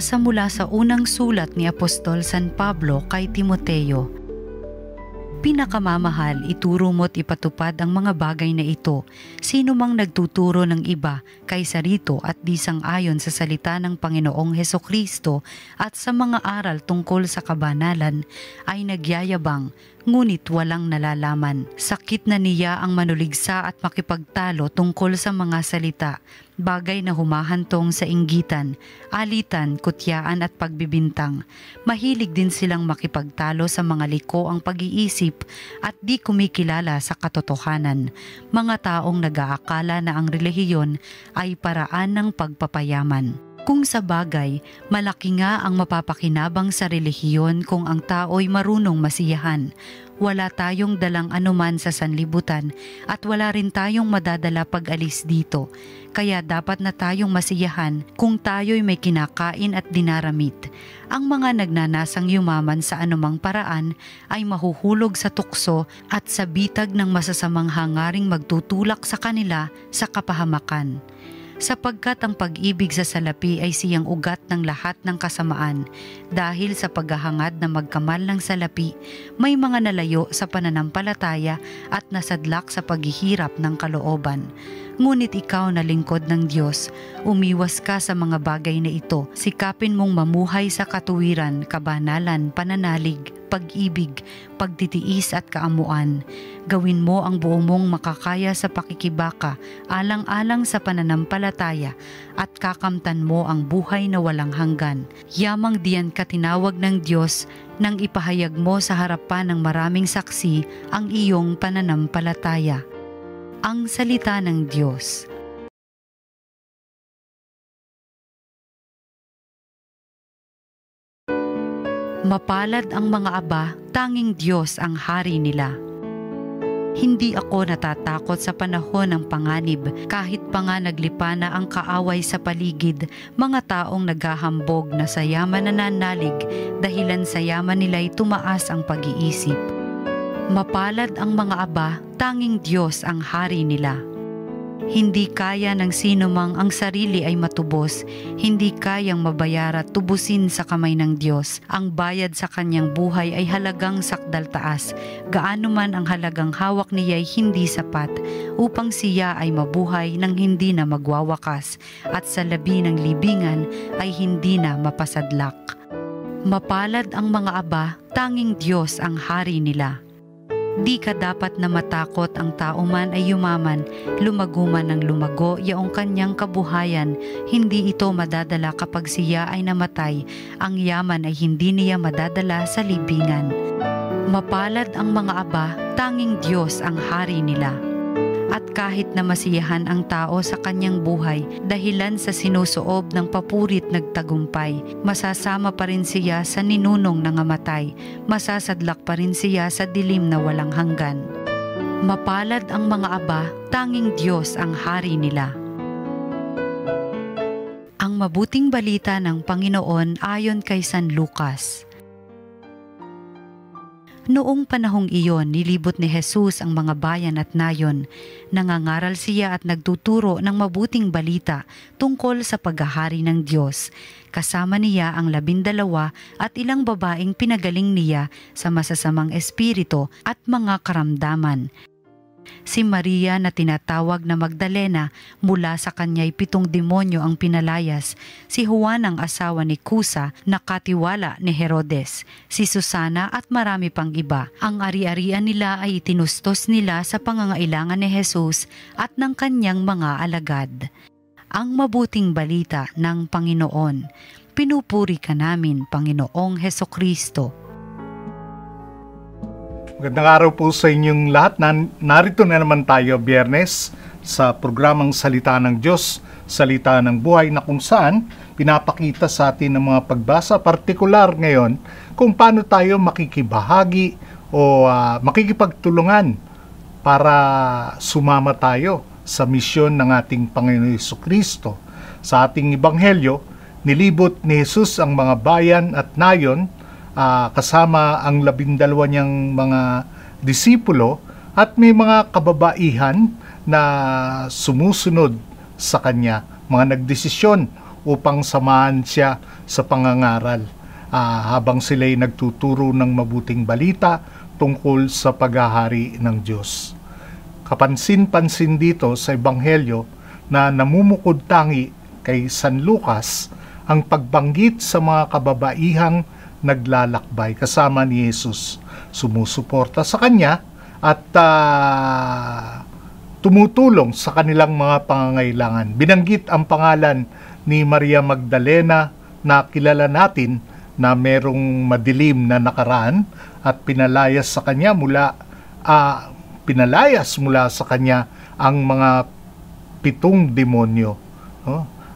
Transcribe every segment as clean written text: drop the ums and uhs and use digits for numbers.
Pagbasa mula sa unang sulat ni Apostol San Pablo kay Timoteo. Pinakamamahal, ituro mo't ipatupad ang mga bagay na ito. Sino mang nagtuturo ng iba kaysa rito at di sang-ayon sa salita ng Panginoong Hesukristo at sa mga aral tungkol sa kabanalan ay nagyayabang, ngunit walang nalalaman. Sakit na niya ang manuligsa at makipagtalo tungkol sa mga salita, bagay na humahantong sa inggitan, alitan, kutyaan at pagbibintang. Mahilig din silang makipagtalo sa mga liko ang pag-iisip at di kumikilala sa katotohanan. Mga taong nag-aakala na ang relihiyon ay paraan ng pagpapayaman. Kung sa bagay, malaki nga ang mapapakinabang sa relihiyon kung ang tao'y marunong masiyahan. Wala tayong dalang anuman sa sanlibutan at wala rin tayong madadala pag alis dito. Kaya dapat na tayong masiyahan kung tayo'y may kinakain at dinaramit. Ang mga nagnanasang yumaman sa anumang paraan ay mahuhulog sa tukso at sa bitag ng masasamang hangaring magtutulak sa kanila sa kapahamakan. Sapagkat ang pag-ibig sa salapi ay siyang ugat ng lahat ng kasamaan. Dahil sa paghahangad na magkamal ng salapi, may mga nalayo sa pananampalataya at nasadlak sa paghihirap ng kalooban. Ngunit ikaw na lingkod ng Diyos, umiwas ka sa mga bagay na ito. Sikapin mong mamuhay sa katuwiran, kabanalan, pananalig, pag-ibig, pagtitiis at kaamuan. Gawin mo ang buo mong makakaya sa pakikibaka, alang-alang sa pananampalataya, at kakamtan mo ang buhay na walang hanggan. Yamang diyan ka tinawag ng Diyos nang ipahayag mo sa harapan ng maraming saksi ang iyong pananampalataya. Ang salita ng Diyos. Mapalad ang mga aba, tanging Diyos ang hari nila. Hindi ako natatakot sa panahon ng panganib, kahit pa nga naglipa na ang kaaway sa paligid, mga taong naghahambog na sa yaman nananalig, dahilan sa yaman nila'y tumaas ang pag-iisip. Mapalad ang mga aba, tanging Diyos ang hari nila. Hindi kaya ng sino mang ang sarili ay matubos, hindi kayang mabayara tubusin sa kamay ng Diyos. Ang bayad sa kanyang buhay ay halagang sakdal taas, gaano man ang halagang hawak niya ay hindi sapat, upang siya ay mabuhay nang hindi na magwawakas, at sa labi ng libingan ay hindi na mapasadlak. Mapalad ang mga aba, tanging Diyos ang hari nila. Di ka dapat na matakot ang tao man ay yumaman, lumago man ng lumago yaong kanyang kabuhayan, hindi ito madadala kapag siya ay namatay, ang yaman ay hindi niya madadala sa libingan. Mapalad ang mga aba, tanging Diyos ang hari nila. At kahit na masiyahan ang tao sa kanyang buhay, dahilan sa sinusuob ng papurit nagtagumpay, masasama pa rin siya sa ninunong nangamatay, masasadlak pa rin siya sa dilim na walang hanggan. Mapalad ang mga aba, tanging Diyos ang hari nila. Ang mabuting balita ng Panginoon ayon kay San Lucas. Noong panahong iyon, nilibot ni Jesus ang mga bayan at nayon. Nangangaral siya at nagtuturo ng mabuting balita tungkol sa paghahari ng Diyos. Kasama niya ang 12 at ilang babaeng pinagaling niya sa masasamang espiritu at mga karamdaman. Si Maria na tinatawag na Magdalena, mula sa kanya'y 7 demonyo ang pinalayas. Si Juan ang asawa ni Kusa, na katiwala ni Herodes. Si Susana at marami pang iba. Ang ari-arian nila ay itinustos nila sa pangangailangan ni Jesus at ng kanyang mga alagad. Ang mabuting balita ng Panginoon. Pinupuri ka namin, Panginoong Hesukristo. Magandang araw po sa inyong lahat. Narito na naman tayo Biyernes sa programang Salita ng Diyos, Salita ng Buhay, na kung saan pinapakita sa atin ng mga pagbasa, partikular ngayon, kung paano tayo makikibahagi o makikipagtulungan para sumama tayo sa misyon ng ating Panginoon Hesukristo. Sa ating Ebanghelyo, nilibot ni Jesus ang mga bayan at nayon, kasama ang 12 niyang mga disipulo, at may mga kababaihan na sumusunod sa kanya, mga nagdesisyon upang samahan siya sa pangangaral habang sila'y nagtuturo ng mabuting balita tungkol sa paghahari ng Diyos. Kapansin-pansin dito sa Ebanghelyo na namumukod tangi kay San Lucas ang pagbanggit sa mga kababaihang naglalakbay kasama ni Jesus, sumusuporta sa kanya at tumutulong sa kanilang mga pangangailangan. Binanggit ang pangalan ni Maria Magdalena na kilala natin na merong madilim na nakaraan at pinalayas mula sa kanya ang mga 7 demonyo.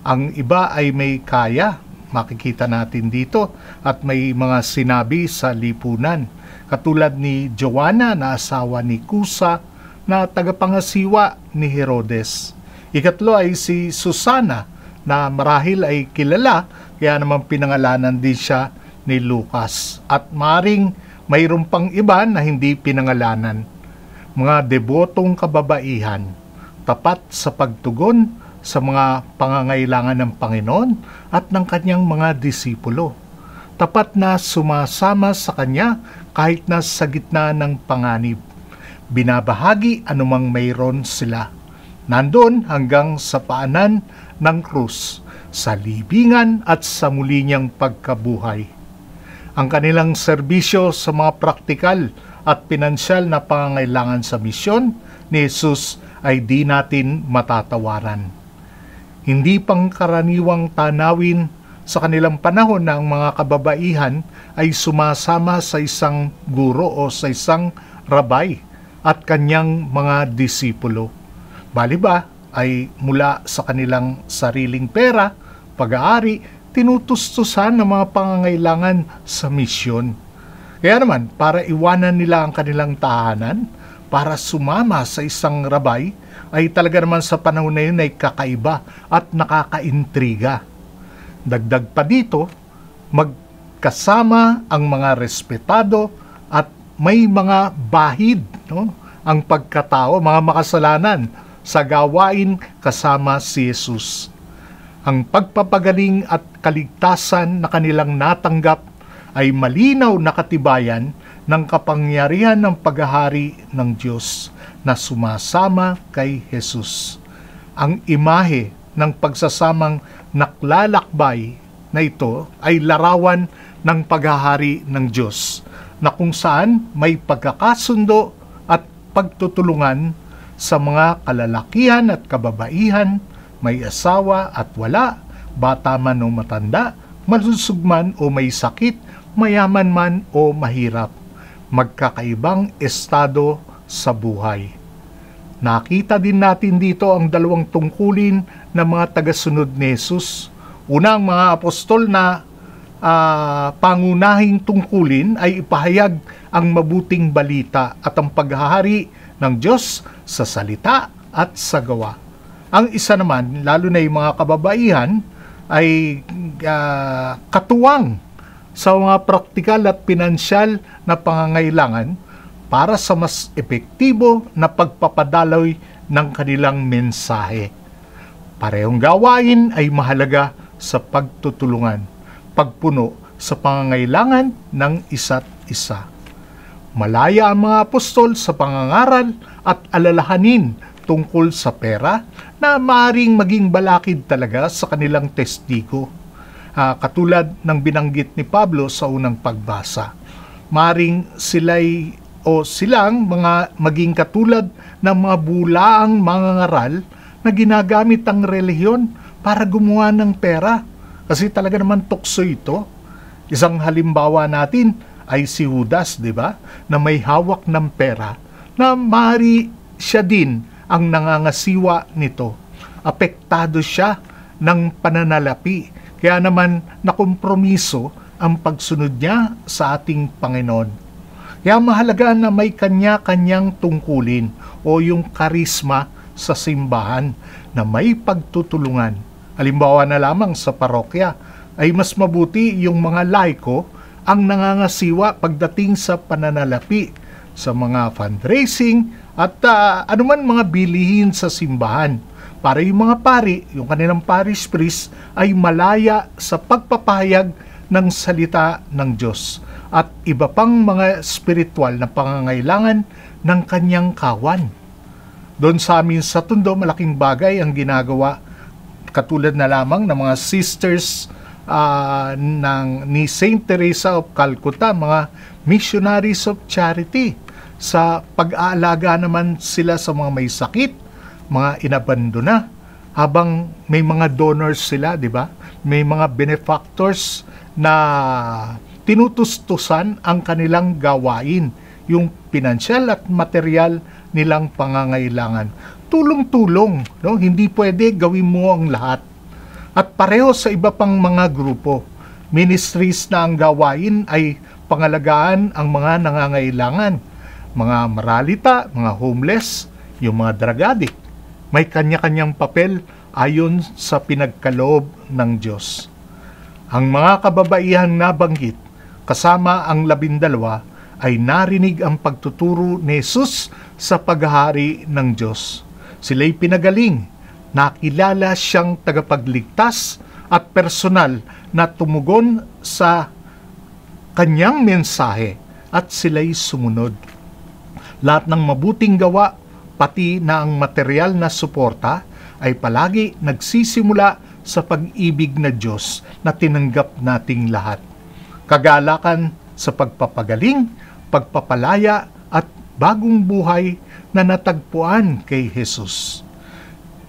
Ang iba ay may kaya, makikita natin dito, at may mga sinabi sa lipunan. Katulad ni Joanna na asawa ni Kusa na tagapangasiwa ni Herodes. Ikatlo ay si Susana na marahil ay kilala, kaya naman pinangalanan din siya ni Lucas. At maring mayroon pang iba na hindi pinangalanan. Mga debotong kababaihan, tapat sa pagtugon sa mga pangangailangan ng Panginoon at ng kanyang mga disipulo. Tapat na sumasama sa kanya kahit na sa gitna ng panganib. Binabahagi anumang mayroon sila. Nandun hanggang sa paanan ng krus, sa libingan at sa muli niyang pagkabuhay. Ang kanilang serbisyo sa mga praktikal at pinansyal na pangangailangan sa misyon ni Jesus ay di natin matatawaran. Hindi pangkaraniwang tanawin sa kanilang panahon na ang mga kababaihan ay sumasama sa isang guro o sa isang rabay at kanyang mga disipulo. Baliba ay mula sa kanilang sariling pera, pag-aari, tinutustusan ng mga pangangailangan sa misyon. Kaya naman, para iwanan nila ang kanilang tahanan, para sumama sa isang rabay, ay talaga naman sa panahon na yun ay kakaiba at nakakaintriga. Dagdag pa dito, magkasama ang mga respetado at may mga bahid, ang pagkatao, mga makasalanan sa gawain kasama si Jesus. Ang pagpapagaling at kaligtasan na kanilang natanggap ay malinaw na katibayan ng kapangyarihan ng paghahari ng Diyos na sumasama kay Jesus. Ang imahe ng pagsasamang naklalakbay na ito ay larawan ng paghahari ng Diyos na kung saan may pagkakasundo at pagtutulungan sa mga kalalakihan at kababaihan, may asawa at wala, bata man o matanda, malusog man o may sakit, mayaman man o mahirap, magkakaibang estado sa buhay. Nakita din natin dito ang 2 tungkulin ng mga tagasunod ni Jesus. Unang mga apostol na pangunahing tungkulin ay ipahayag ang mabuting balita at ang paghahari ng Diyos sa salita at sa gawa. Ang isa naman, lalo na yung mga kababaihan, ay katuwang sa mga praktikal at pinansyal na pangangailangan para sa mas epektibo na pagpapadaloy ng kanilang mensahe. Parehong gawain ay mahalaga sa pagtutulungan, pagpuno sa pangangailangan ng isa't isa. Malaya ang mga apostol sa pangangaral at alalahanin tungkol sa pera na maaaring maging balakid talaga sa kanilang testigo. Katulad ng binanggit ni Pablo sa unang pagbasa. Maring silang maging katulad ng mga bulaang mangangaral na ginagamit ang relihiyon para gumawa ng pera. Kasi talaga naman tukso ito. Isang halimbawa natin ay si Judas, di ba? Na may hawak ng pera na maaari siya din ang nangangasiwa nito. Apektado siya ng pananalapi. Kaya naman nakompromiso ang pagsunod niya sa ating Panginoon. Kaya mahalaga na may kanya-kanyang tungkulin o yung karisma sa simbahan na may pagtutulungan. Halimbawa na lamang sa parokya ay mas mabuti yung mga laiko ang nangangasiwa pagdating sa pananalapi, sa mga fundraising at anuman mga bilihin sa simbahan. para yung mga pari, yung kanilang parish priest, ay malaya sa pagpapahayag ng salita ng Diyos at iba pang mga spiritual na pangangailangan ng kanyang kawan. Doon sa amin sa Tondo, malaking bagay ang ginagawa, katulad na lamang ng mga sisters ni Saint Teresa of Calcutta, mga missionaries of charity. Sa pag-aalaga naman sila sa mga may sakit, mga inabandona, habang may mga donors sila, di ba? May mga benefactors na tinutustusan ang kanilang gawain, yung pinansyal at material nilang pangangailangan. Tulong-tulong, no? Hindi pwede gawin mo ang lahat. At pareho sa iba pang mga grupo, ministries na ang gawain ay pangalagaan ang mga nangangailangan, mga maralita, mga homeless, yung mga drug addict. May kanya-kanyang papel ayon sa pinagkaloob ng Diyos. Ang mga kababaihang nabanggit, kasama ang 12, ay narinig ang pagtuturo ni Jesus sa paghahari ng Diyos. Sila'y pinagaling, nakilala siyang tagapagligtas at personal na tumugon sa kanyang mensahe at sila'y sumunod. Lahat ng mabuting gawa, pati na ang material na suporta, ay palagi nagsisimula sa pag-ibig na Diyos na tinanggap nating lahat. Kagalakan sa pagpapagaling, pagpapalaya at bagong buhay na natagpuan kay Jesus.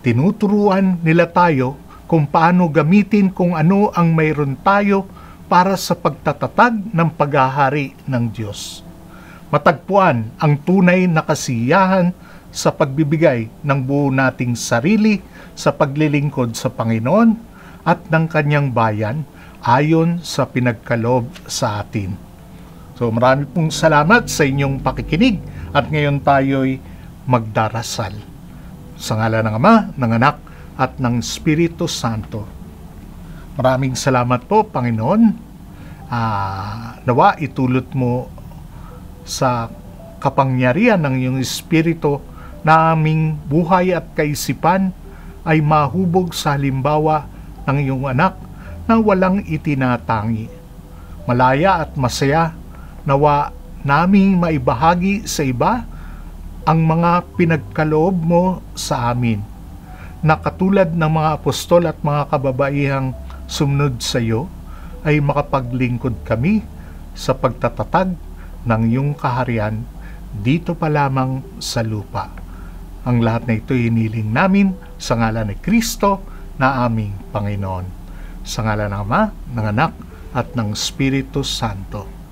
Tinuturuan nila tayo kung paano gamitin kung ano ang mayroon tayo para sa pagtatatag ng paghahari ng Diyos. Matagpuan ang tunay na kasiyahan sa pagbibigay ng buo nating sarili sa paglilingkod sa Panginoon at ng kanyang bayan ayon sa pinagkaloob sa atin. So marami pong salamat sa inyong pakikinig at ngayon tayo'y magdarasal. Sa ngalan ng Ama, ng Anak at ng Espiritu Santo. Maraming salamat po, Panginoon. Nawa itulot mo sa kapangyarihan ng iyong Espiritu na aming buhay at kaisipan ay mahubog sa halimbawa ng iyong anak na walang itinatangi. Malaya at masaya, nawa naming maibahagi sa iba ang mga pinagkaloob mo sa amin, na katulad ng mga apostol at mga kababaihang sumunod sa iyo, ay makapaglingkod kami sa pagtatatag ng iyong kaharian dito pa lamang sa lupa. Ang lahat na ito hiniling namin sa ngalan ni Kristo na aming Panginoon. Sa ngalan ng Ama, ng Anak, at ng Espiritu Santo.